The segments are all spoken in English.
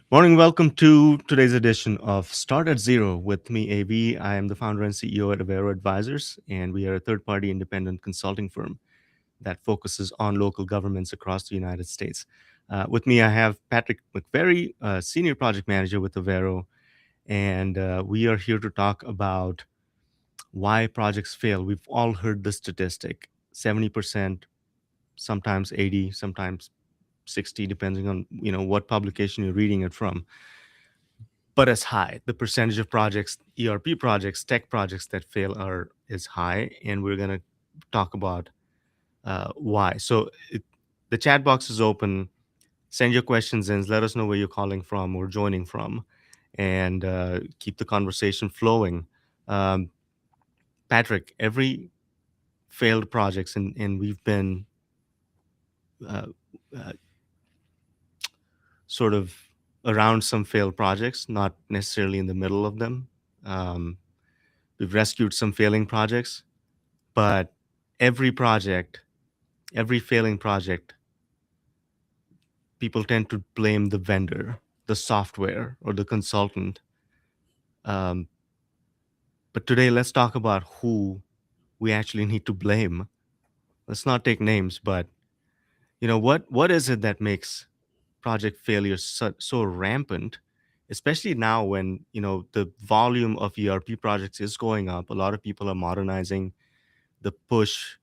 Morning, welcome to today's edition of Start at Zero with me, AV. I am the founder and CEO at Avero Advisors, and we are a third party independent consulting firm that focuses on local governments across the United States. With me, I have Patrick McVerry, Senior Project Manager with Avero, and we are here to talk about why projects fail. We've all heard the statistic 70%, sometimes 80, sometimes 60, depending on what publication you're reading it from, but as high. The percentage of projects, ERP projects, tech projects that fail are is high, and we're going to talk about why. The chat box is open. Send your questions in. Let us know where you're calling from or joining from, and keep the conversation flowing. Um, Patrick, every failed projects, and we've been uh, uh, sort of around some failed projects, not necessarily in the middle of them. Um, we've rescued some failing projects, but every project, every failing project, people tend to blame the vendor, the software, or the consultant. Um, but today, let's talk about who we actually need to blame. Let's not take names, but what is it that makes project failure so rampant, especially now when the volume of ERP projects is going up. A lot of people are modernizing. The push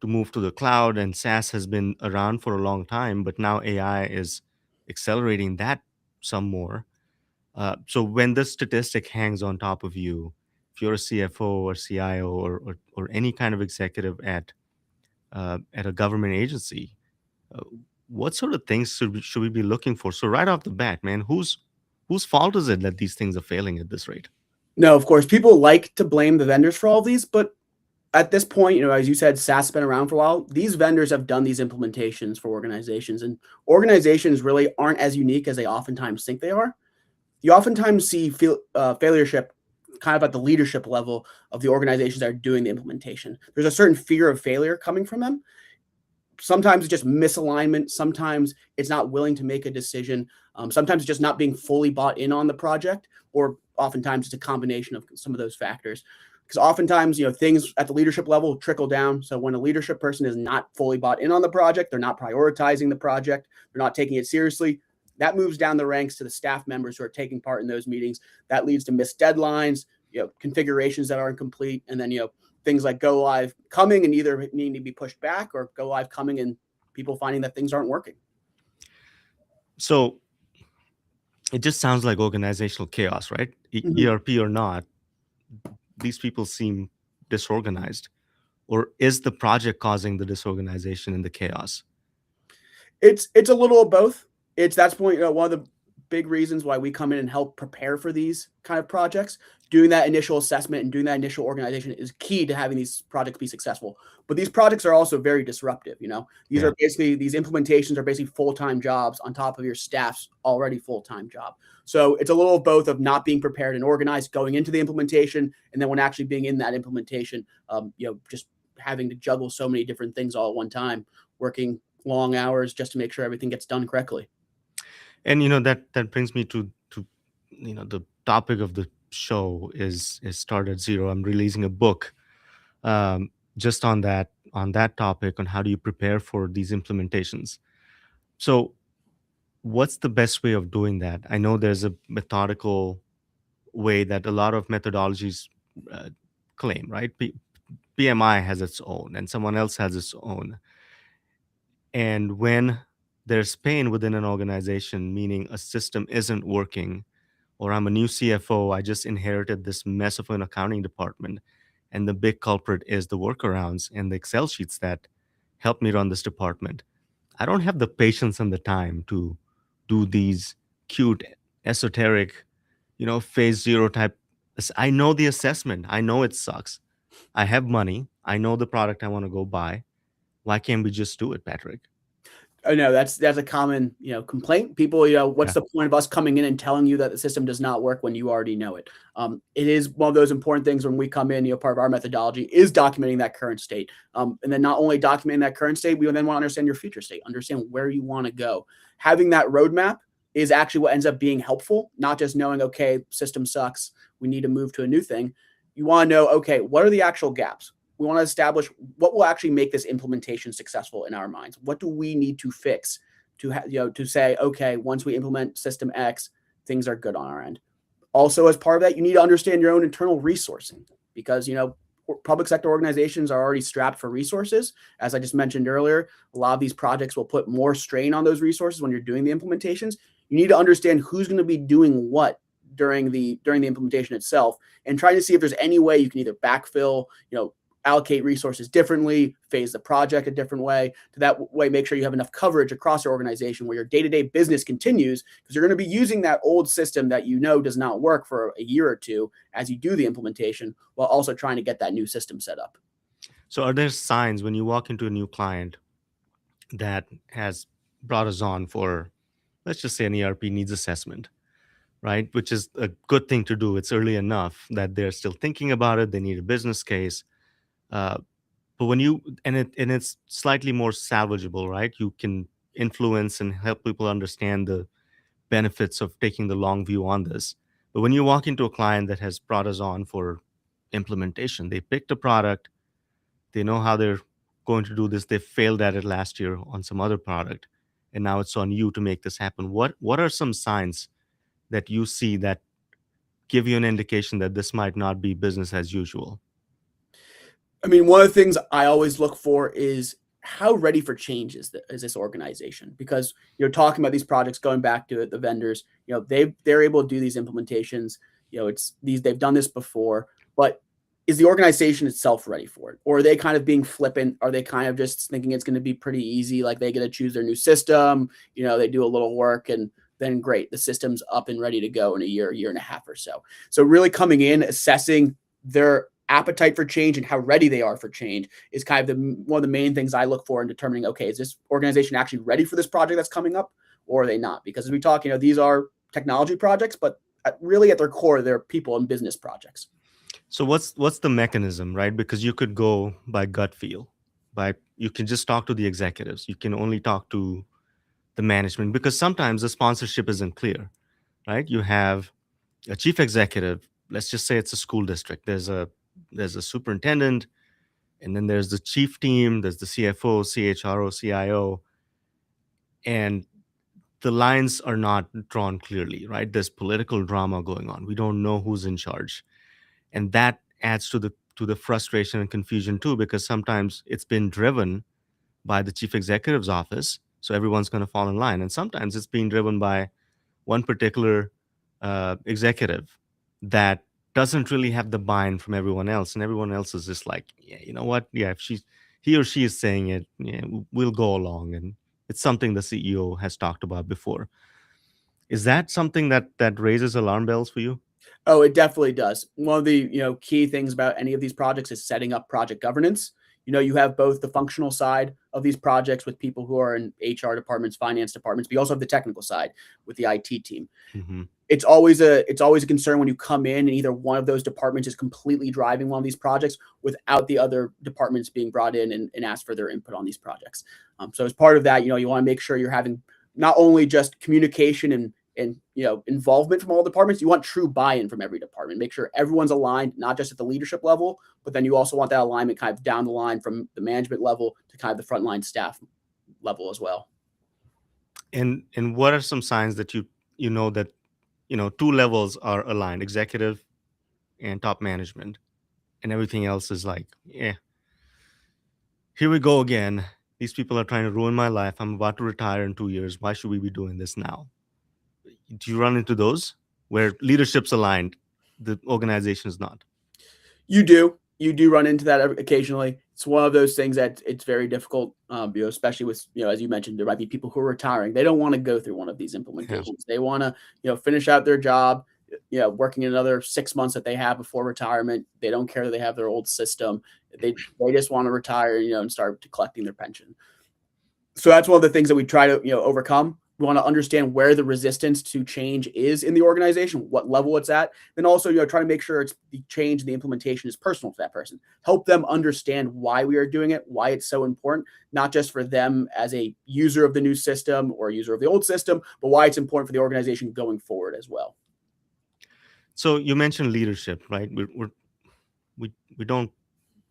to move to the cloud and SaaS has been around for a long time, but now AI is accelerating that some more. So when this statistic hangs on top of you, if you're a CFO or CIO or any kind of executive at a government agency, uh, what sort of things should we be looking for? So right off the bat, man, whose fault is it that these things are failing at this rate? No, of course, people like to blame the vendors for all of these, but at this point, as you said, SaaS has been around for a while. These vendors have done these implementations for organizations, and organizations really aren't as unique as they oftentimes think they are. You oftentimes see failureship kind of at the leadership level of the organizations that are doing the implementation. There's a certain fear of failure coming from them. Sometimes it's just misalignment. Sometimes it's not willing to make a decision. Sometimes it's just not being fully bought in on the project, or oftentimes it's a combination of some of those factors. Because oftentimes, things at the leadership level trickle down. So when a leadership person is not fully bought in on the project, they're not prioritizing the project, they're not taking it seriously, that moves down the ranks to the staff members who are taking part in those meetings. That leads to missed deadlines, configurations that are incomplete, and then, things like go live coming and either needing to be pushed back, or go live coming and people finding that things aren't working. So it just sounds like organizational chaos, right? ERP or not, these people seem disorganized. Or is the project causing the disorganization and the chaos? It's a little of both. That's point one of the big reasons why we come in and help prepare for these kind of projects. Doing that initial assessment and doing that initial organization is key to having these projects be successful. But these projects are also very disruptive. These are basically, these implementations are basically full-time jobs on top of your staff's already full-time job. So it's a little of both of not being prepared and organized going into the implementation, and then when actually being in that implementation, just having to juggle so many different things all at one time, working long hours just to make sure everything gets done correctly. And that brings me to the topic of the show is Start at Zero. I'm releasing a book just on that topic, on how do you prepare for these implementations. So what's the best way of doing that? I know there's a methodical way that a lot of methodologies uh, claim, right? PMI has its own, and someone else has its own. And when there's pain within an organization, meaning a system isn't working, or I'm a new CFO, I just inherited this mess of an accounting department, and the big culprit is the workarounds and the Excel sheets that help me run this department. I don't have the patience and the time to do these cute, esoteric, phase zero type. I know the assessment. I know it sucks. I have money. I know the product I want to go buy. Why can't we just do it, Patrick? I know that's a common, complaint. People, what's Yeah. the point of us coming in and telling you that the system does not work when you already know it? It is one of those important things when we come in, part of our methodology is documenting that current state. And then not only documenting that current state, we then want to understand your future state, understand where you want to go. Having that roadmap is actually what ends up being helpful, not just knowing, okay, system sucks, we need to move to a new thing. You want to know, okay, what are the actual gaps? We want to establish what will actually make this implementation successful in our minds. What do we need to fix to say, okay, once we implement system X, things are good on our end. Also, as part of that, you need to understand your own internal resourcing, because public sector organizations are already strapped for resources. As I just mentioned earlier, a lot of these projects will put more strain on those resources when you're doing the implementations. You need to understand who's going to be doing what during the implementation itself, and trying to see if there's any way you can either backfill, allocate resources differently, phase the project a different way, to that way make sure you have enough coverage across your organization where your day-to-day business continues, because you're going to be using that old system that does not work for a year or two as you do the implementation, while also trying to get that new system set up. So are there signs when you walk into a new client that has brought us on for, let's just say, an ERP needs assessment, right? Which is a good thing to do. It's early enough that they're still thinking about it. They need a business case. Uh, but when it's slightly more salvageable, right? You can influence and help people understand the benefits of taking the long view on this. But when you walk into a client that has brought us on for implementation, they picked a product, they know how they're going to do this, they failed at it last year on some other product, and now it's on you to make this happen. What are some signs that you see that give you an indication that this might not be business as usual? I mean, one of the things I always look for is how ready for change is this organization, because talking about these projects, going back to it, the vendors, they're able to do these implementations. They've done this before, but is the organization itself ready for it, or are they kind of being flippant? Are they kind of just thinking it's going to be pretty easy, like they get to choose their new system, they do a little work, and then great, the system's up and ready to go in a year and a half or so. So really coming in, assessing their appetite for change and how ready they are for change is kind of one of the main things I look for in determining, okay, is this organization actually ready for this project that's coming up, or are they not? Because as we talk, these are technology projects, but really at their core, they're people and business projects. So what's the mechanism, right? Because you could go by gut feel, you can just talk to the executives. You can only talk to the management, because sometimes the sponsorship isn't clear, right? You have a chief executive. Let's just say it's a school district. There's a superintendent, and then there's the chief team. There's the CFO, CHRO, CIO, and the lines are not drawn clearly, right? There's political drama going on. We don't know who's in charge, and that adds to the frustration and confusion too, because sometimes it's been driven by the chief executive's office, so everyone's going to fall in line, and sometimes it's being driven by one particular executive that doesn't really have the buy-in from everyone else, and everyone else is just like, yeah, you know what? Yeah, if he or she is saying it, yeah, we'll go along, and it's something the CEO has talked about before. Is that something that raises alarm bells for you? Oh, it definitely does. One of the key things about any of these projects is setting up project governance. You have both the functional side of these projects with people who are in HR departments, finance departments, but you also have the technical side with the IT team. Mm-hmm. It's always a concern when you come in and either one of those departments is completely driving one of these projects without the other departments being brought in and asked for their input on these projects. So as part of that, you want to make sure you're having not only just communication and involvement from all departments. You want true buy-in from every department. Make sure everyone's aligned, not just at the leadership level, but then you also want that alignment kind of down the line from the management level to kind of the frontline staff level as well. And what are some signs that you know that two levels are aligned, executive and top management, and everything else is like, yeah, here we go again. These people are trying to ruin my life. I'm about to retire in 2 years. Why should we be doing this now? Do you run into those where leadership's aligned, the organization is not? You do run into that occasionally. It's one of those things that it's very difficult, especially with, as you mentioned, there might be people who are retiring. They don't want to go through one of these implementations. Yeah. They want to, finish out their job, working another 6 months that they have before retirement. They don't care that they have their old system. They just want to retire, and start collecting their pension. So that's one of the things that we try to, overcome. We want to understand where the resistance to change is in the organization, what level it's at. Then also, try to make sure it's the change and the implementation is personal to that person. Help them understand why we are doing it, why it's so important, not just for them as a user of the new system or a user of the old system, but why it's important for the organization going forward as well. So you mentioned leadership, right? We don't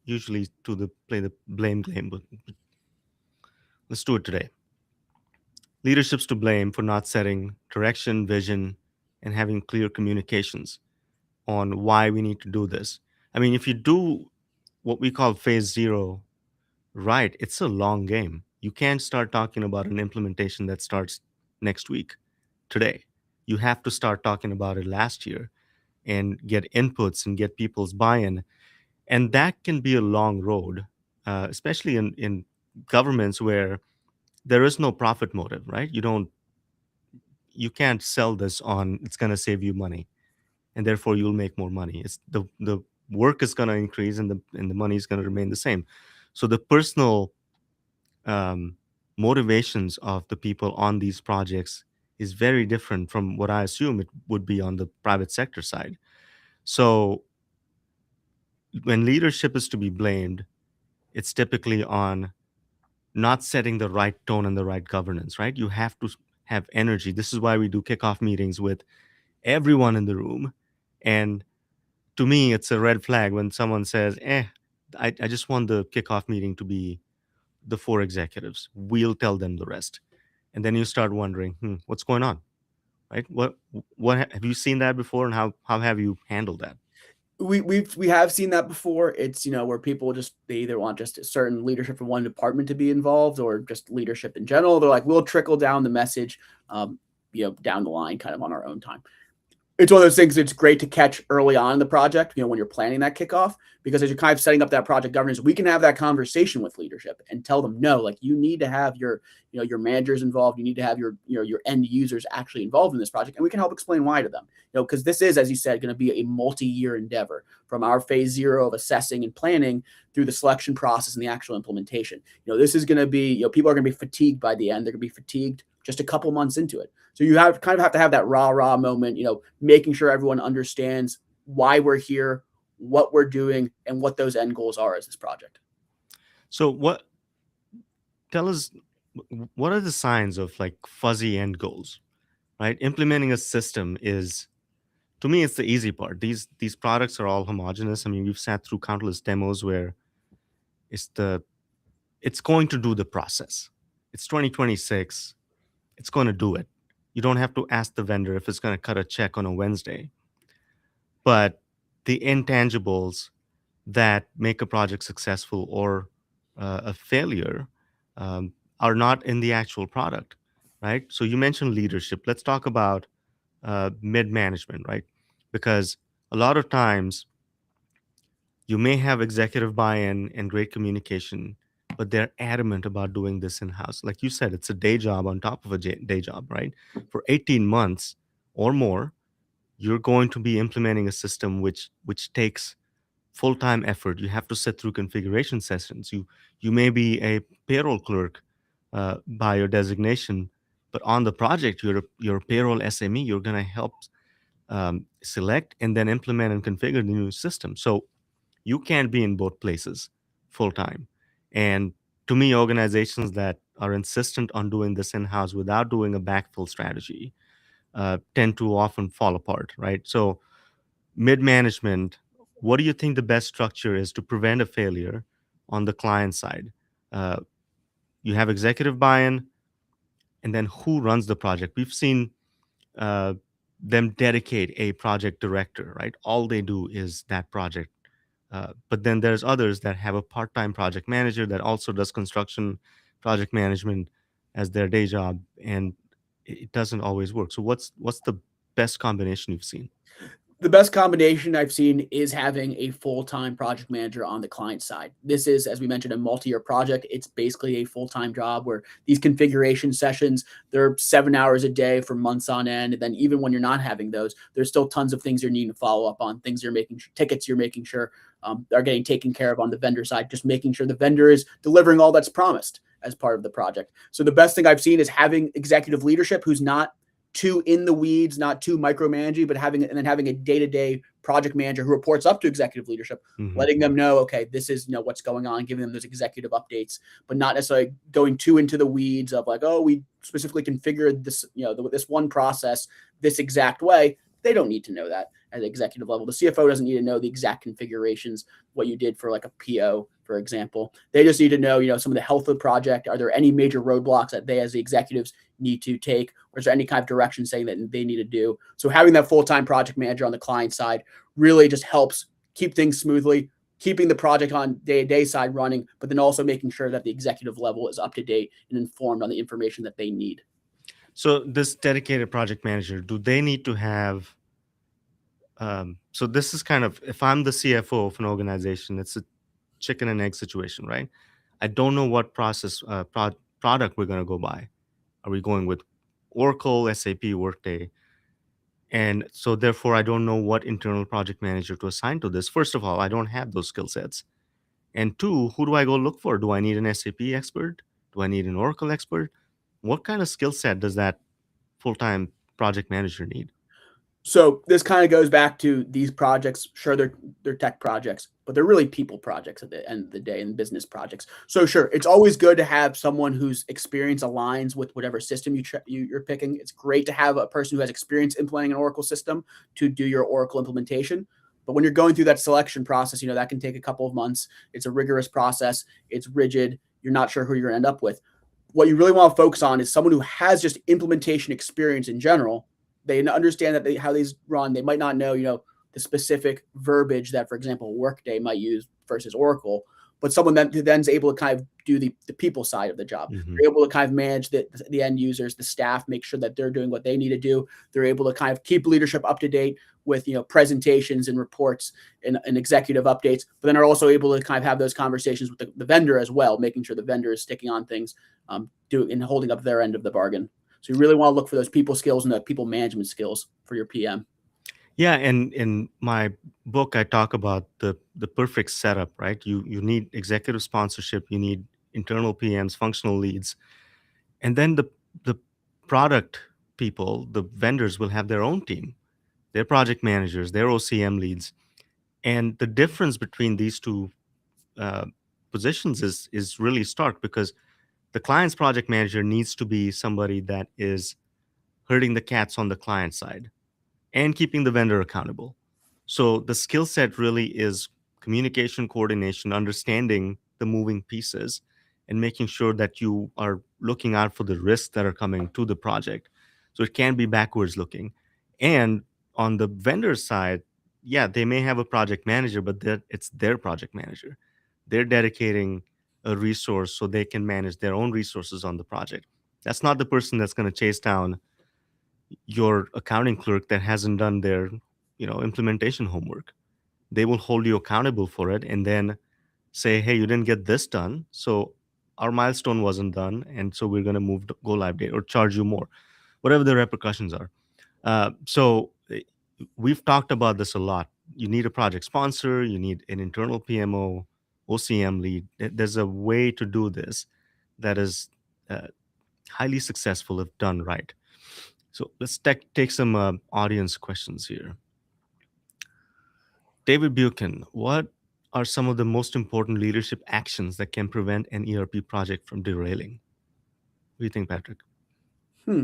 usually play the blame game, but let's do it today. Leadership's to blame for not setting direction, vision, and having clear communications on why we need to do this. I mean, if you do what we call phase zero right, it's a long game. You can't start talking about an implementation that starts next week, today. You have to start talking about it last year and get inputs and get people's buy in. And that can be a long road, especially in governments where there is no profit motive, right? You can't sell this on it's going to save you money and therefore you'll make more money. It's the work is going to increase and the money is going to remain the same. So the personal um, motivations of the people on these projects is very different from what I assume it would be on the private sector side. So when leadership is to be blamed, it's typically on not setting the right tone and the right governance, right? You have to have energy. This is why we do kickoff meetings with everyone in the room. And to me, it's a red flag when someone says, I just want the kickoff meeting to be the four executives. We'll tell them the rest. And then you start wondering, what's going on, right? What have you seen that before, and how have you handled that? We have seen that before. It's where people they either want just a certain leadership from one department to be involved or just leadership in general. They're like, we'll trickle down the message, down the line, kind of on our own time. It's one of those things that's great to catch early on in the project, when you're planning that kickoff, because as you're kind of setting up that project governance, we can have that conversation with leadership and tell them, no, like you need to have your managers involved. You need to have your end users actually involved in this project. And we can help explain why to them, because this is, as you said, going to be a multi-year endeavor from our phase zero of assessing and planning through the selection process and the actual implementation. This is going to be, people are going to be fatigued by the end. They're going to be fatigued just a couple months into it. So you have to have that rah moment, making sure everyone understands why we're here, what we're doing, and what those end goals are as this project. So tell us, what are the signs of like fuzzy end goals, right? Implementing a system is, to me, it's the easy part. These products are all homogenous. I mean, we've sat through countless demos where it's going to do the process. It's 2026. It's going to do it. You don't have to ask the vendor if it's going to cut a check on a Wednesday. But the intangibles that make a project successful or a failure are not in the actual product, right? So you mentioned leadership. Let's talk about mid management, right? Because a lot of times you may have executive buy in and great communication, but they're adamant about doing this in house. Like you said, it's a day job on top of a day job, right? For 18 months or more, you're going to be implementing a system which takes full-time effort. You have to sit through configuration sessions. You may be a payroll clerk by your designation, but on the project, you're a payroll SME. You're going to help select and then implement and configure the new system. So you can't be in both places full time. And to me, organizations that are insistent on doing this in house without doing a backfill strategy tend to often fall apart, right? So mid management, what do you think the best structure is to prevent a failure on the client side? Uh, you have executive buy-in, and then who runs the project? We've seen uh, them dedicate a project director, right? All they do is that project. But then there's others that have a part-time project manager that also does construction project management as their day job, and it doesn't always work. So what's the best combination you've seen? The best combination I've seen is having a full-time project manager on the client side. This is, as we mentioned, a multi-year project. It's basically a full-time job where these configuration sessions, they're 7 hours a day for months on end. And then even when you're not having those, there's still tons of things you're needing to follow up on, things you're making, tickets you're making sure are getting taken care of on the vendor side, just making sure the vendor is delivering all that's promised. as part of the project. So the best thing I've seen is having executive leadership who's not too in the weeds, not too micromanaging, but having a day-to-day project manager who reports up to executive leadership, Hmm. letting them know, okay, this is what's going on, giving them those executive updates, but not necessarily going too into the weeds of like, oh, we specifically configured this, this one process this exact way. They don't need to know that at the executive level. The CFO doesn't need to know the exact configurations, what you did for like a PO, for example. They just need to know, some of the health of the project. Are there any major roadblocks that they, as the executives, need to take, or is there any kind of direction saying that they need to do? So having that full-time project manager on the client side really just helps keep things smoothly, keeping the project on day-to-day side running, but then also making sure that the executive level is up to date and informed on the information that they need. So this dedicated project manager, do they need to have? So this is kind of, if I'm the CFO of an organization, it's a chicken and egg situation, right? I don't know what product we're going to go by. Are we going with Oracle, SAP, Workday? And so therefore, I don't know what internal project manager to assign to this. First of all, I don't have those skill sets. And two, who do I go look for? Do I need an SAP expert? Do I need an Oracle expert? What kind of skill set does that full-time project manager need? So this kind of goes back to these projects. Sure, they're tech projects, but they're really people projects at the end of the day, and business projects. So sure, it's always good to have someone whose experience aligns with whatever system you're picking. It's great to have a person who has experience implementing an Oracle system to do your Oracle implementation. But when you're going through that selection process, that can take a couple of months. It's a rigorous process. It's rigid. You're not sure who you're going to end up with. What you really want to focus on is someone who has just implementation experience in general. They understand that how these run. They might not know, the specific verbiage that, for example, Workday might use versus Oracle, but someone that then is able to kind of do the people side of the job. Hmm. They're able to kind of manage the end users, the staff, make sure that they're doing what they need to do. They're able to kind of keep leadership up to date with, presentations and reports and executive updates, but then are also able to kind of have those conversations with the vendor as well, making sure the vendor is sticking on things, and holding up their end of the bargain. So you really want to look for those people skills and the people management skills for your PM. Yeah, and in my book, I talk about the perfect setup, right? You need executive sponsorship, you need internal PMs, functional leads, and then the product people, the vendors will have their own team, their project managers, their OCM leads, and the difference between these two uh, positions is really stark because the client's project manager needs to be somebody that is herding the cats on the client side and keeping the vendor accountable. So the skill set really is communication, coordination, understanding the moving pieces, and making sure that you are looking out for the risks that are coming to the project. So it can be backwards looking. And on the vendor side, yeah, they may have a project manager, but it's their project manager. They're dedicating a resource so they can manage their own resources on the project. That's not the person that's going to chase down your accounting clerk that hasn't done their implementation homework. They will hold you accountable for it and then say, hey, you didn't get this done, so our milestone wasn't done, and so we're going to move to go live date or charge you more, whatever the repercussions are. We've talked about this a lot. You need a project sponsor, you need an internal PMO, OCM lead. There's a way to do this that is uh, highly successful if done right. So let's take some audience questions here. David Buchan, what are some of the most important leadership actions that can prevent an ERP project from derailing? What do you think, Patrick? Hmm.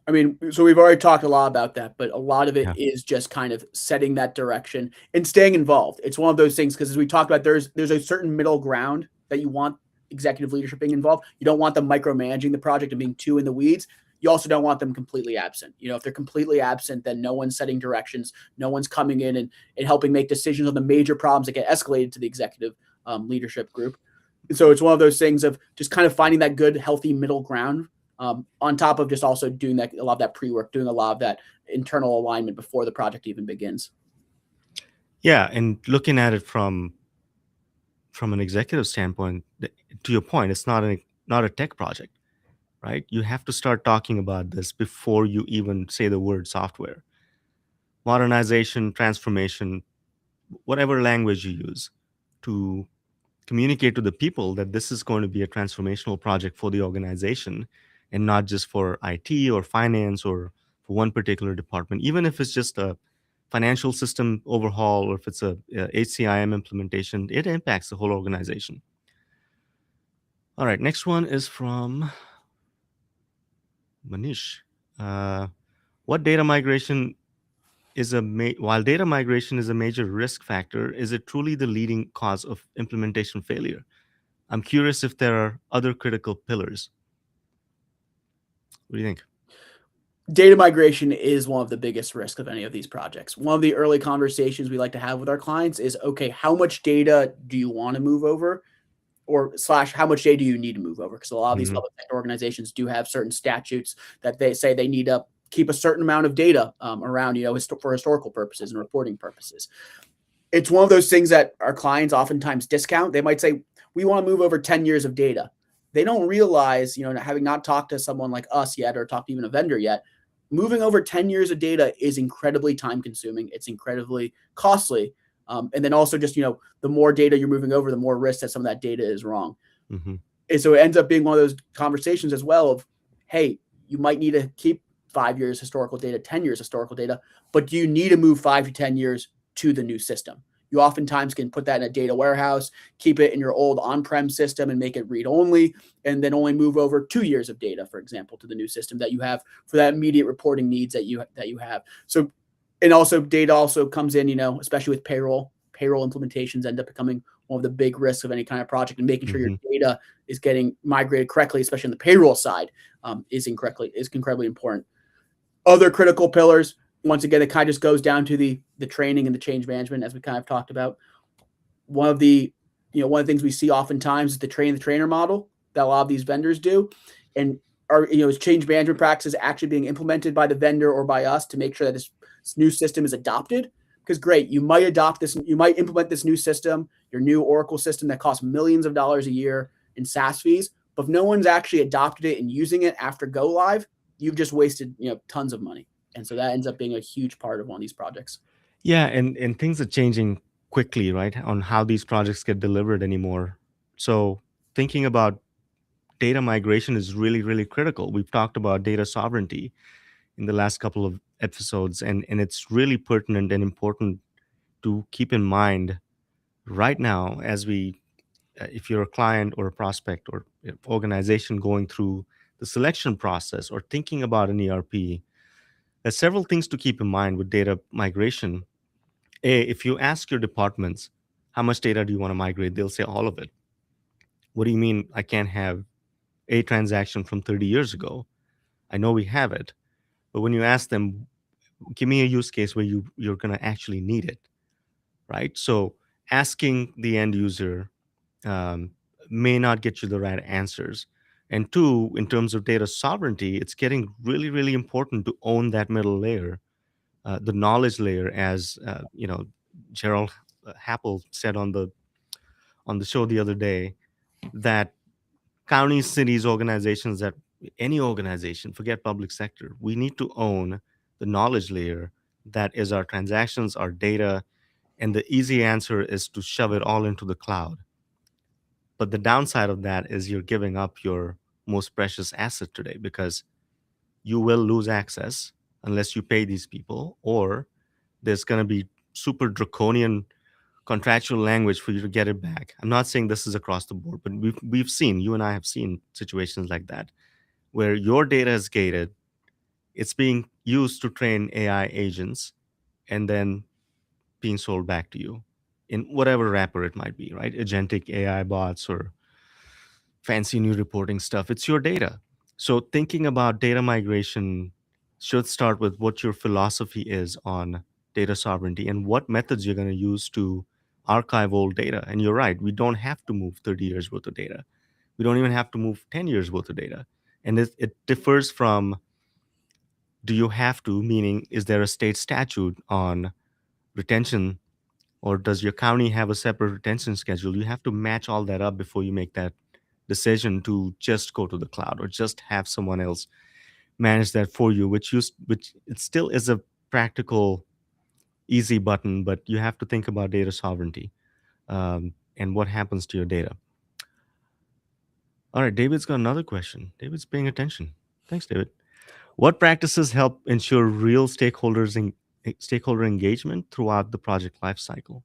I mean, so we've already talked a lot about that, but a lot of it Yeah. is just kind of setting that direction and staying involved. It's one of those things because as we talked about, there's a certain middle ground that you want executive leadership being involved. You don't want them micromanaging the project and being too in the weeds. You also don't want them completely absent. If they're completely absent, then no one's setting directions, no one's coming in and helping make decisions on the major problems that get escalated to the executive leadership group. And so it's one of those things of just kind of finding that good, healthy middle ground, on top of just also doing a lot of that pre-work, doing a lot of that internal alignment before the project even begins. Yeah, and looking at it from an executive standpoint, to your point, it's not a tech project, right? You have to start talking about this before you even say the word software. Modernization, transformation, whatever language you use to communicate to the people that this is going to be a transformational project for the organization and not just for IT or finance or for one particular department, even if it's just a financial system overhaul or if it's a HCIM implementation, it impacts the whole organization. All right, next one is from Manish. Uh, what data migration while data migration is a major risk factor, is it truly the leading cause of implementation failure? I'm curious if there are other critical pillars. What do you think? Data migration is one of the biggest risks of any of these projects. One of the early conversations we like to have with our clients is, okay, how much data do you want to move over? Or / how much data do you need to move over? Because a lot of these Mm-hmm. public sector organizations do have certain statutes that they say they need to keep a certain amount of data around, for historical purposes and reporting purposes. It's one of those things that our clients oftentimes discount. They might say, we want to move over 10 years of data. They don't realize, having not talked to someone like us yet or talked to even a vendor yet, moving over 10 years of data is incredibly time consuming. It's incredibly costly. And then also just, the more data you're moving over, the more risk that some of that data is wrong. Mm-hmm. And so it ends up being one of those conversations as well of, hey, you might need to keep 5 years historical data, 10 years historical data, but do you need to move 5 to 10 years to the new system? You oftentimes can put that in a data warehouse, keep it in your old on-prem system and make it read only, and then only move over 2 years of data, for example, to the new system that you have for that immediate reporting needs that you have. So, and also data also comes in, especially with payroll implementations end up becoming one of the big risks of any kind of project, and making sure your Mm-hmm. data is getting migrated correctly, especially on the payroll side, is incredibly important. Other critical pillars, once again, it kind of just goes down to the training and the change management, as we kind of talked about. One of the things we see oftentimes is the train the trainer model that a lot of these vendors do, and is change management practices actually being implemented by the vendor or by us to make sure that this new system is adopted. Because great, you might implement this new system, your new Oracle system that costs millions of dollars a year in SaaS fees, but if no one's actually adopted it and using it after go live, you've just wasted tons of money. And so that ends up being a huge part of one of these projects. Yeah, and things are changing quickly, right? On how these projects get delivered anymore. So thinking about data migration is really, really critical. We've talked about data sovereignty in the last couple of episodes, and it's really pertinent and important to keep in mind right now as we if you're a client or a prospect or organization going through the selection process or thinking about an ERP, there's several things to keep in mind with data migration. If you ask your departments, how much data do you want to migrate? They'll say all of it. What do you mean I can't have a transaction from 30 years ago? I know we have it, but when you ask them, give me a use case where you're going to actually need it, right? So asking the end user um, may not get you the right answers. And two, in terms of data sovereignty, it's getting really, really important to own that middle layer, the knowledge layer, as Gerald Happel said on the show the other day, that counties, cities, organizations, that any organization, forget public sector, we need to own the knowledge layer that is our transactions, our data, and the easy answer is to shove it all into the cloud. But the downside of that is you're giving up your most precious asset today because you will lose access unless you pay these people, or there's going to be super draconian contractual language for you to get it back. I'm not saying this is across the board, but we've seen, you and I have seen situations like that where your data is gated, it's being used to train AI agents, and then being sold back to you in whatever wrapper it might be, right? Agentic AI bots or fancy new reporting stuff. It's your data. So thinking about data migration should start with what your philosophy is on data sovereignty and what methods you're going to use to archive old data. And you're right, we don't have to move 30 years worth of data. We don't even have to move 10 years worth of data. And it differs from, do you have to, meaning, is there a state statute on retention, or does your county have a separate retention schedule? You have to match all that up before you make that decision to just go to the cloud or just have someone else manage that for you, which it still is a practical, easy button, but you have to think about data sovereignty. and what happens to your data. All right, David's got another question. David's paying attention. Thanks, David. What practices help ensure real stakeholder engagement throughout the project lifecycle?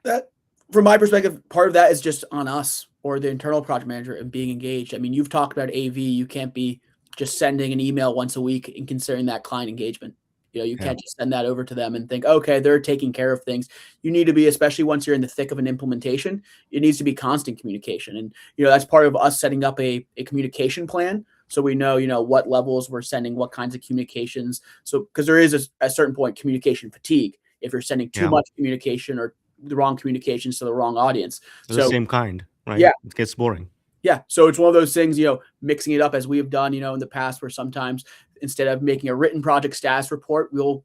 That, from my perspective, part of that is just on us or the internal project manager and being engaged. I mean, you've talked about AV. You can't be just sending an email once a week and considering that client engagement. You Yeah. can't just send that over to them and think, okay, they're taking care of things. You need to be, especially once you're in the thick of an implementation, it needs to be constant communication. And, that's part of us setting up a communication plan. So we know, what levels we're sending, what kinds of communications. So, because there is a certain point communication fatigue if you're sending too Yeah. much communication or the wrong communications to the wrong audience. They're the So same kind, right? yeah, It gets boring. yeah. So it's one of those things, mixing it up as we've done, in the past, where sometimes instead of making a written project status report, we'll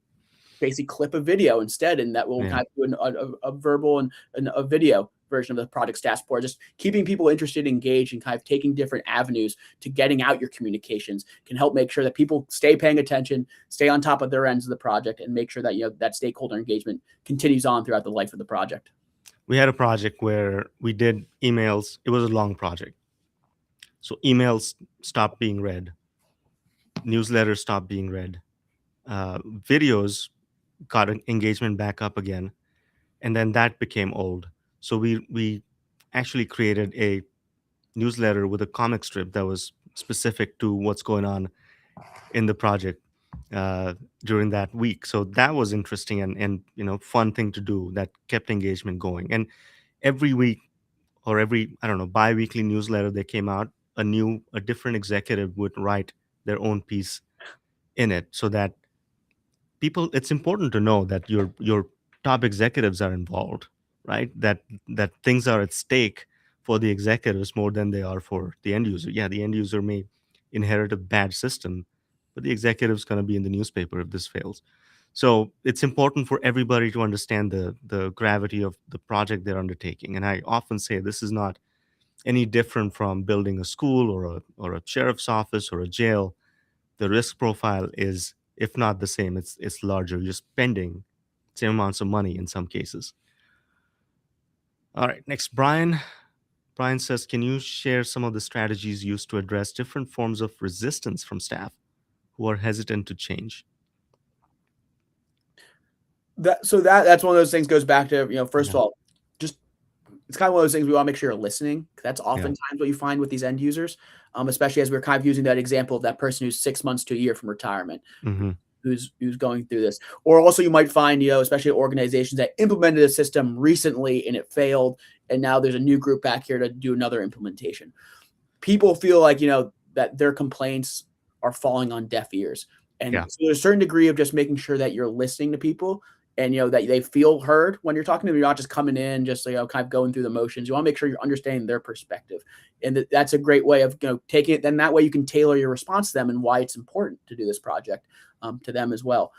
basically clip a video instead, and that will Yeah. kind of do a verbal and a video version of the project status report. Just keeping people interested, engaged, and kind of taking different avenues to getting out your communications can help make sure that people stay paying attention, stay on top of their ends of the project, and make sure that that stakeholder engagement continues on throughout the life of the project. We had a project where we did emails. It was a long project. So emails stopped being read, newsletters stopped being read, videos got an engagement back up again, and then that became old. So we actually created a newsletter with a comic strip that was specific to what's going on in the project uh, during that week. So that was interesting and fun thing to do that kept engagement going. And every week or every I don't know bi-weekly newsletter that came out, a different executive would write their own piece in it, so that people it's important to know that your top executives are involved, right? That things are at stake for the executives more than they are for the end user. Yeah, the end user may inherit a bad system, but the executive's going to be in the newspaper if this fails. So it's important for everybody to understand the gravity of the project they're undertaking. And I often say this is not any different from building a school or a sheriff's office or a jail. The risk profile is, if not the same, it's larger. You're spending same amounts of money in some cases. All right, next, Brian. Brian says, can you share some of the strategies used to address different forms of resistance from staff who are hesitant to change? That's one of those things, goes back to, first Yeah. of all, just it's kind of one of those things we want to make sure you're listening. That's Yeah. oftentimes what you find with these end users, especially as we're kind of using that example of that person who's 6 months to a year from retirement, Hmm. who's going through this. Or also you might find, especially organizations that implemented a system recently and it failed, and now there's a new group back here to do another implementation. People feel like, that their complaints are falling on deaf ears. And Yeah. so there's a certain degree of just making sure that you're listening to people and, that they feel heard when you're talking to them. You're not just coming in, just, kind of going through the motions. You want to make sure you're understanding their perspective. And that's a great way of, taking it. Then that way you can tailor your response to them and why it's important to do this project to them as well.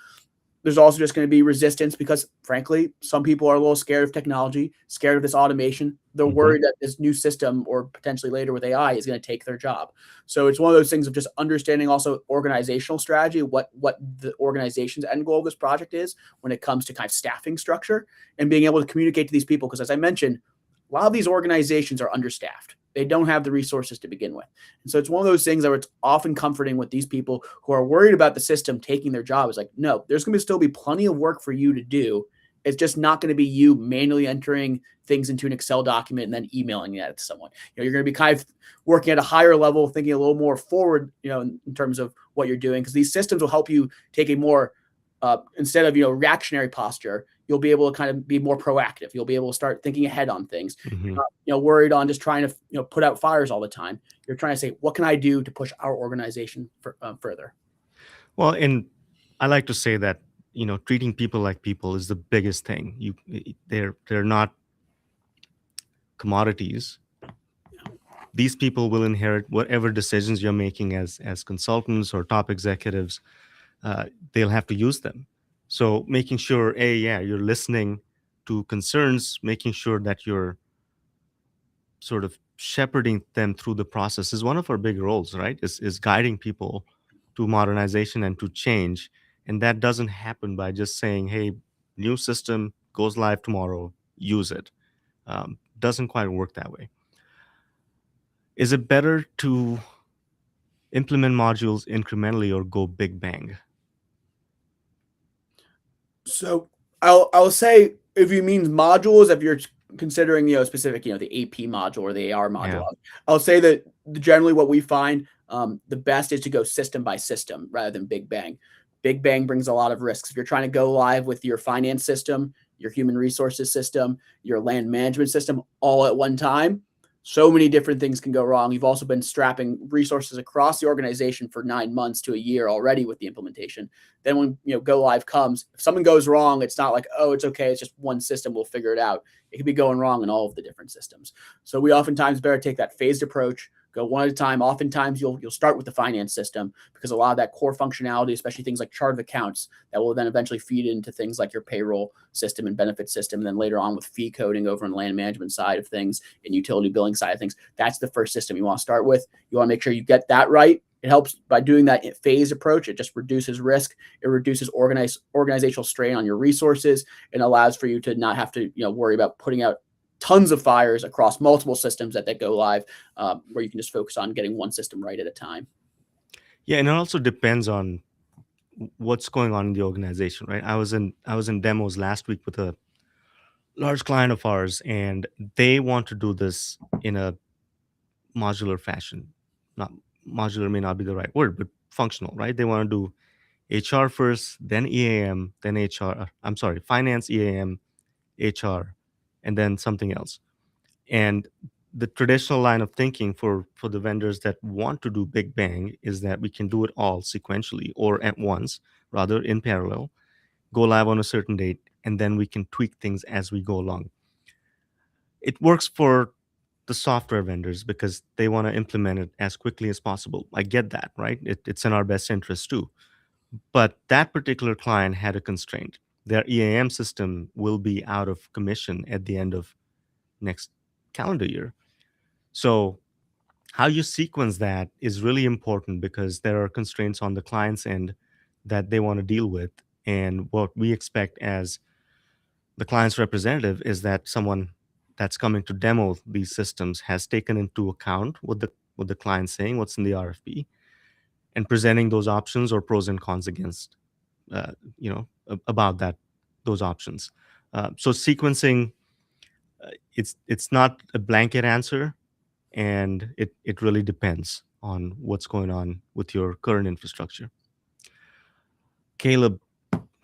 There's also just going to be resistance because, frankly, some people are a little scared of technology, scared of this automation. They're worried that this new system, or potentially later with AI, is going to take their job. So it's one of those things of just understanding also organizational strategy, what the organization's end goal of this project is when it comes to kind of staffing structure, and being able to communicate to these people. Because as I mentioned, a lot of these organizations are understaffed. They don't have the resources to begin with. And so it's one of those things that it's often comforting with these people who are worried about the system taking their job. Is like, no, there's going to still be plenty of work for you to do. It's just not going to be you manually entering things into an Excel document and then emailing it to someone. You're going to be kind of working at a higher level, thinking a little more forward, in terms of what you're doing, because these systems will help you take a more instead of reactionary posture. You'll be able to kind of be more proactive. You'll be able to start thinking ahead on things. Hmm. You're not, worried on just trying to put out fires all the time. You're trying to say, what can I do to push our organization further? Well, and I like to say that treating people like people is the biggest thing. They're not commodities. These people will inherit whatever decisions you're making as consultants or top executives. They'll have to use them. So making sure, yeah, you're listening to concerns, making sure that you're sort of shepherding them through the process is one of our big roles, right? Is guiding people to modernization and to change. And that doesn't happen by just saying, hey, new system goes live tomorrow. use it. Doesn't quite work that way. Is it better to implement modules incrementally or go big bang? So I'll say, if you mean modules, if you're considering specific the AP module or the AR module, Yeah. I'll say that generally what we find the best is to go system by system rather than big bang. Big bang brings a lot of risks. If you're trying to go live with your finance system, your human resources system, your land management system all at one time, so many different things can go wrong. You've also been strapping resources across the organization for 9 months to a year already with the implementation. Then when go live comes, if something goes wrong, it's not like, oh, it's okay, it's just one system, we'll figure it out. It could be going wrong in all of the different systems. So we oftentimes better take that phased approach, go one at a time. Oftentimes you'll start with the finance system, because a lot of that core functionality, especially things like chart of accounts, that will then eventually feed into things like your payroll system and benefit system, and then later on with fee coding over on the land management side of things and utility billing side of things. That's the first system you want to start with. You want to make sure you get that right. It helps by doing that phase approach. It just reduces risk. It reduces organizational strain on your resources, and allows for you to not have to worry about putting out tons of fires across multiple systems that go live, where you can just focus on getting one system right at a time. Yeah, and it also depends on what's going on in the organization, right? I was in demos last week with a large client of ours, and they want to do this in a modular fashion. Not modular may not be the right word, but functional, right? They want to do HR first, then EAM, then HR. I'm sorry, finance, EAM, HR, and then something else. And the traditional line of thinking for the vendors that want to do big bang is that we can do it all sequentially or at once, rather in parallel, go live on a certain date, and then we can tweak things as we go along. It works for the software vendors because they want to implement it as quickly as possible. I get that, right? It's in our best interest too. But that particular client had a constraint. Their EAM system will be out of commission at the end of next calendar year. So, how you sequence that is really important because there are constraints on the client's end that they want to deal with. And what we expect as the client's representative is that someone that's coming to demo these systems has taken into account what the client's saying, what's in the RFP, and presenting those options or pros and cons against, about that those options. So sequencing, it's not a blanket answer, and it really depends on what's going on with your current infrastructure. Caleb,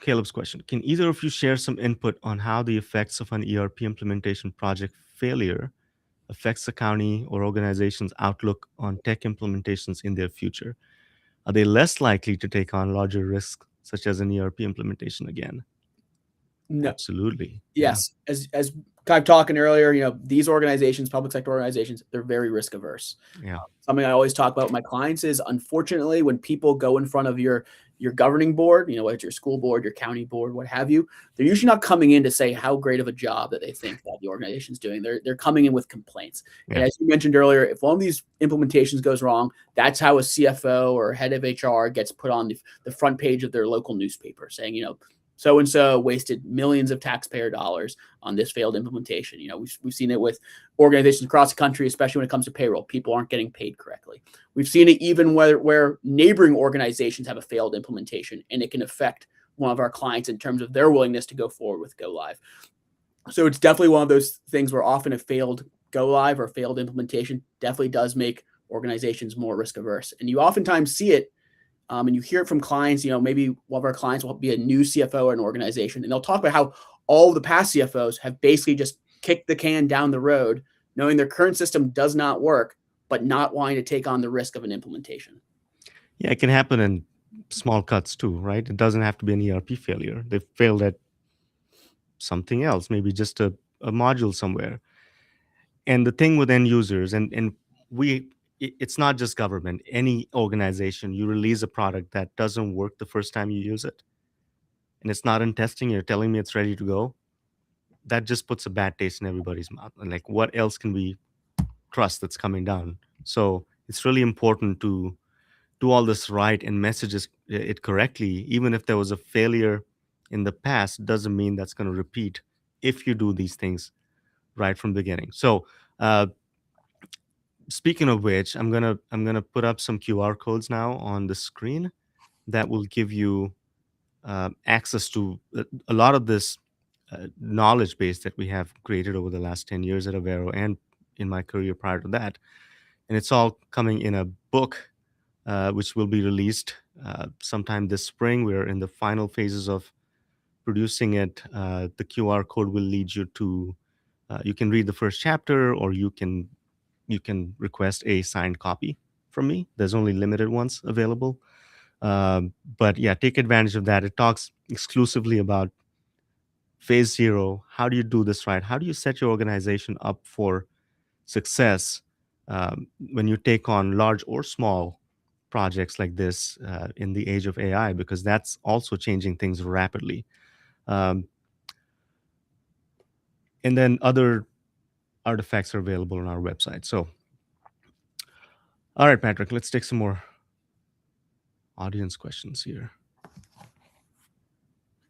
Caleb's question: can either of you share some input on how the effects of an ERP implementation project failure affects the county or organization's outlook on tech implementations in their future? Are they less likely to take on larger risks, such as an ERP implementation again? No. Absolutely. Yeah. Yes, as kind of talking earlier, these organizations, public sector organizations, they're very risk averse. Yeah. Something I always talk about with my clients is, unfortunately, when people go in front of your governing board, whether it's your school board, your county board, what have you, they're usually not coming in to say how great of a job that they think that the organization's doing. They're coming in with complaints. And Yeah. as you mentioned earlier, if one of these implementations goes wrong, that's how a CFO or head of HR gets put on the front page of their local newspaper, saying, so and so wasted millions of taxpayer dollars on this failed implementation. We've seen it with organizations across the country, especially when it comes to payroll. People aren't getting paid correctly. We've seen it even where neighboring organizations have a failed implementation, and it can affect one of our clients in terms of their willingness to go forward with go live. So it's definitely one of those things where often a failed go live or failed implementation definitely does make organizations more risk averse. And you oftentimes see it, and you hear it from clients. Maybe one of our clients will be a new CFO or an organization, and they'll talk about how all the past CFOs have basically just kicked the can down the road, knowing their current system does not work, but not wanting to take on the risk of an implementation. Yeah, it can happen in small cuts too, right? It doesn't have to be an ERP failure. They failed at something else, maybe just a module somewhere. And the thing with end users, and we, it's not just government. Any organization, you release a product that doesn't work the first time you use it, and it's not in testing. You're telling me it's ready to go. That just puts a bad taste in everybody's mouth. And like, what else can we trust that's coming down? So it's really important to do all this right and messages it correctly. Even if there was a failure in the past, doesn't mean that's going to repeat if you do these things right from the beginning. So, uh, speaking of which, I'm gonna put up some QR codes now on the screen that will give you access to a lot of this knowledge base that we have created over the last 10 years at Avero and in my career prior to that. And it's all coming in a book, which will be released sometime this spring. We're in the final phases of producing it. The QR code will lead you to, you can read the first chapter, or you can request a signed copy from me. There's only limited ones available. But yeah, take advantage of that. It talks exclusively about phase zero. How do you do this right? How do you set your organization up for success when you take on large or small projects like this in the age of AI? Because that's also changing things rapidly. Um, and then other artifacts are available on our website. So, all right, Patrick, let's take some more audience questions here.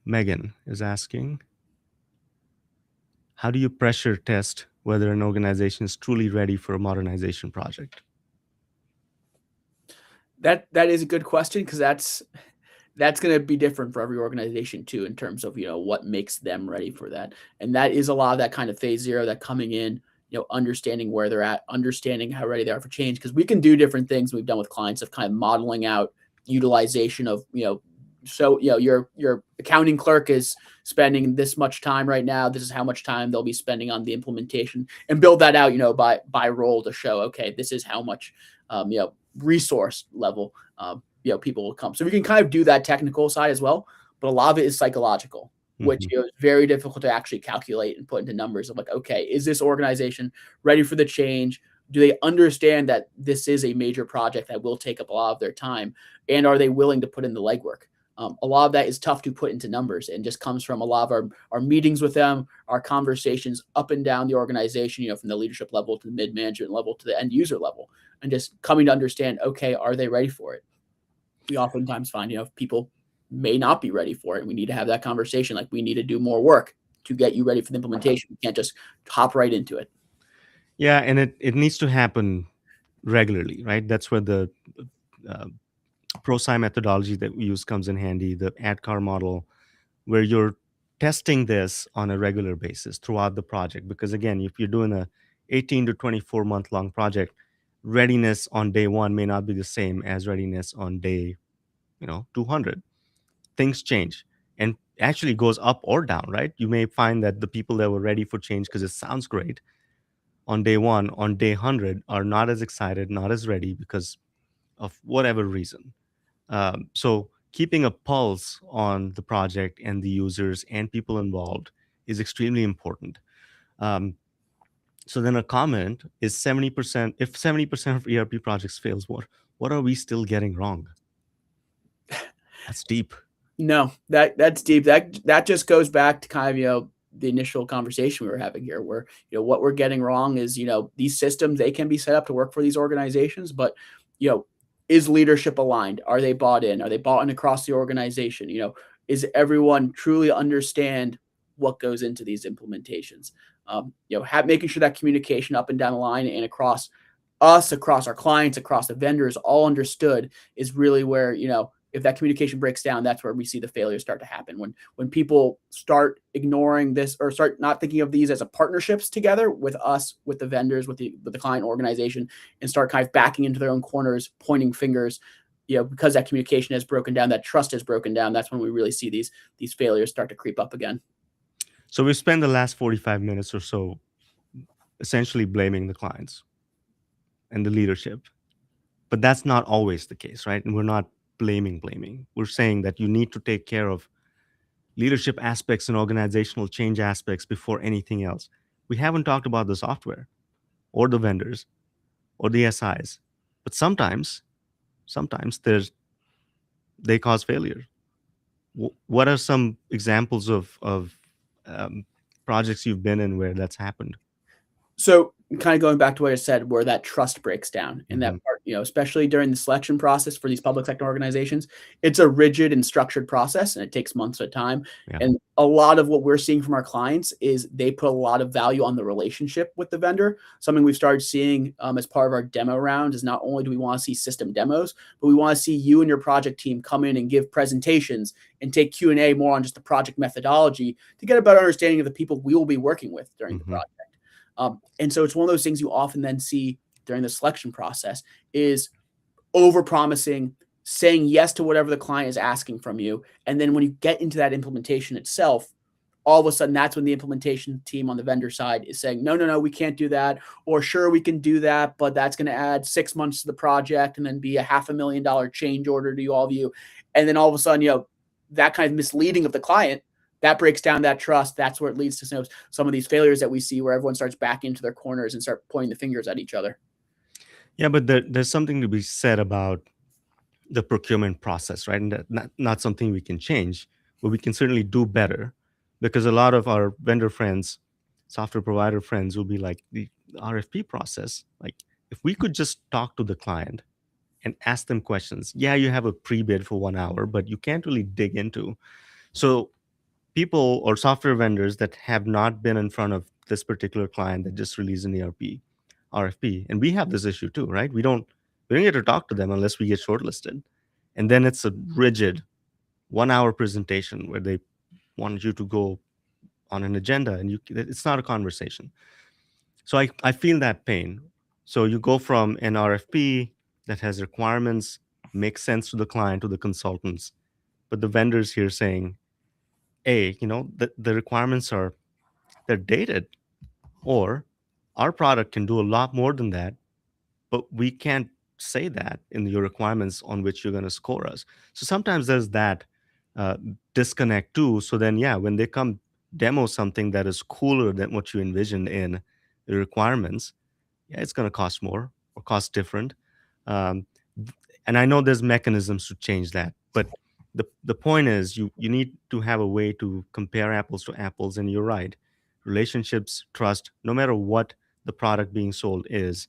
Megan is asking, how do you pressure test whether an organization is truly ready for a modernization project? That is a good question, because that's going to be different for every organization too, in terms of what makes them ready for that. And that is a lot of that kind of phase zero, that coming in, understanding where they're at, understanding how ready they are for change, because we can do different things we've done with clients of kind of modeling out utilization of so your accounting clerk is spending this much time right now, this is how much time they'll be spending on the implementation, and build that out by role to show, okay, this is how much resource level people will come. So we can kind of do that technical side as well, but a lot of it is psychological, which is very difficult to actually calculate and put into numbers of like, okay, is this organization ready for the change? Do they understand that this is a major project that will take up a lot of their time? And are they willing to put in the legwork? A lot of that is tough to put into numbers, and just comes from a lot of our meetings with them, our conversations up and down the organization, from the leadership level to the mid-management level to the end user level, and just coming to understand, okay, are they ready for it? We oftentimes find, people may not be ready for it. We need to have that conversation. Like, we need to do more work to get you ready for the implementation. We can't just hop right into it. Yeah, and it needs to happen regularly, right? That's where the uh, ProSci methodology that we use comes in handy, the ADCAR model, where you're testing this on a regular basis throughout the project. Because again, if you're doing a 18 to 24 month long project, readiness on day one may not be the same as readiness on day 200. Things change and actually goes up or down, right? You may find that the people that were ready for change because it sounds great on day one, on day 100, are not as excited, not as ready because of whatever reason. So keeping a pulse on the project and the users and people involved is extremely important. Um, so then a comment is 70%. If 70% of ERP projects fails, what are we still getting wrong? That's deep. No, that's deep. That just goes back to kind of the initial conversation we were having here, where what we're getting wrong is these systems, they can be set up to work for these organizations, but is leadership aligned? Are they bought in? Are they bought in across the organization? Is everyone truly understand what goes into these implementations? Making sure that communication up and down the line and across us, across our clients, across the vendors, all understood, is really where if that communication breaks down, that's where we see the failures start to happen. When people start ignoring this, or start not thinking of these as a partnerships together with us, with the vendors, with the client organization, and start kind of backing into their own corners, pointing fingers, because that communication has broken down, that trust has broken down, that's when we really see these failures start to creep up again. So we spend the last 45 minutes or so essentially blaming the clients and the leadership. But that's not always the case, right? And we're not blaming. We're saying that you need to take care of leadership aspects and organizational change aspects before anything else. We haven't talked about the software or the vendors or the SIs, but sometimes they cause failure. What are some examples of um, projects you've been in where that's happened? So kind of going back to what I said, where that trust breaks down, and that Mhm. especially during the selection process for these public sector organizations, it's a rigid and structured process, and it takes months at a time. Yeah. And a lot of what we're seeing from our clients is they put a lot of value on the relationship with the vendor. Something we've started seeing as part of our demo round is not only do we want to see system demos, but we want to see you and your project team come in and give presentations and take Q&A more on just the project methodology to get a better understanding of the people we will be working with during the project. And so it's one of those things you often then see during the selection process is overpromising, saying yes to whatever the client is asking from you. And then when you get into that implementation itself, all of a sudden that's when the implementation team on the vendor side is saying, no, we can't do that. Or sure, we can do that, but that's going to add 6 months to the project and then be a $500,000 change order to all of you. And then all of a sudden, that kind of misleading of the client, that breaks down that trust. That's where it leads to some of these failures that we see where everyone starts back into their corners and start pointing the fingers at each other. Yeah, but there's something to be said about the procurement process, right? And that not something we can change, but we can certainly do better, because a lot of our vendor friends, software provider friends, will be like the RFP process. Like, if we could just talk to the client and ask them questions, yeah, you have a pre-bid for 1 hour, but you can't really dig into. So people or software vendors that have not been in front of this particular client that just released an ERP RFP, and we have this issue too, right? We don't get to talk to them unless we get shortlisted, and then it's a rigid 1 hour presentation where they want you to go on an agenda, and it's not a conversation. So I feel that pain. So you go from an RFP that has requirements, makes sense to the client, to the consultants, but the vendors here saying, hey, the requirements they're dated, or our product can do a lot more than that, but we can't say that in your requirements on which you're going to score us. So sometimes there's that uh, disconnect too. So then, yeah, when they come demo something that is cooler than what you envisioned in the requirements, yeah, it's going to cost more or cost different. Um, and I know there's mechanisms to change that, but the point is you need to have a way to compare apples to apples. And you're right, relationships, trust, no matter what the product being sold is,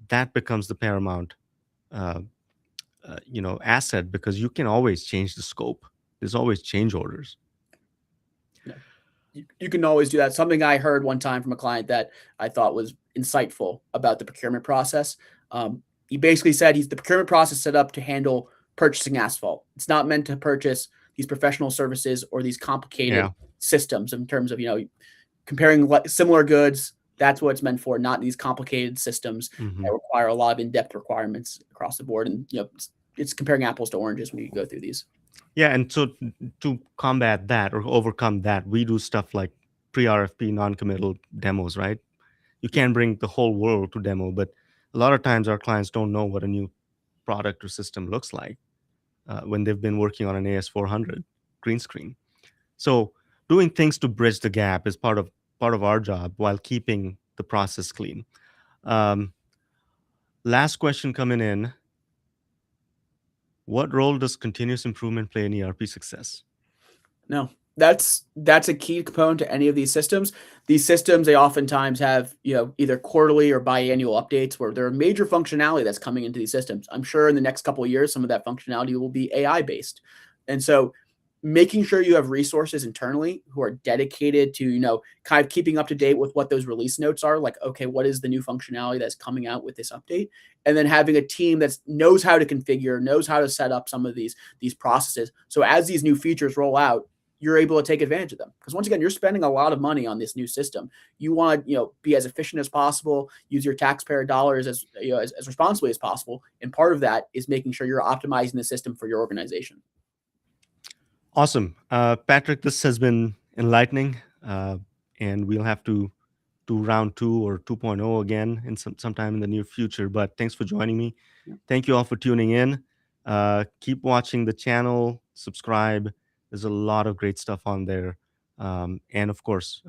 that becomes the paramount uh, asset, because you can always change the scope. There's always change orders. Yeah. You can always do that. Something I heard one time from a client that I thought was insightful about the procurement process. He basically said the procurement process set up to handle purchasing asphalt. It's not meant to purchase these professional services or these complicated Yeah. systems in terms of, comparing similar goods. That's what it's meant for, not these complicated systems Hmm. that require a lot of in-depth requirements across the board. And, it's comparing apples to oranges when you go through these. Yeah, and so to combat that or overcome that, we do stuff like pre-RFP non-committal demos, right? You can't bring the whole world to demo, but a lot of times our clients don't know what a new product or system looks like when they've been working on an AS400 green screen. So doing things to bridge the gap is part of our job while keeping the process clean. Um, Last question coming in: what role does continuous improvement play in ERP success? No, that's a key component to any of these systems. These systems, they oftentimes have, either quarterly or biannual updates where there are major functionality that's coming into these systems. I'm sure in the next couple of years, some of that functionality will be AI based. And so making sure you have resources internally who are dedicated to, kind of keeping up to date with what those release notes are, like, okay, what is the new functionality that's coming out with this update? And then having a team that knows how to configure, knows how to set up some of these processes. So as these new features roll out, you're able to take advantage of them. Because once again, you're spending a lot of money on this new system. You want to, be as efficient as possible, use your taxpayer dollars as responsibly as possible. And part of that is making sure you're optimizing the system for your organization. Awesome. Patrick, this has been enlightening, and we'll have to do round 2 or 2.0 again in sometime in the near future. But thanks for joining me. Yeah. Thank you all for tuning in. Keep watching the channel, subscribe. There's a lot of great stuff on there. And of course,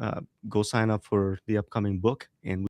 go sign up for the upcoming book, and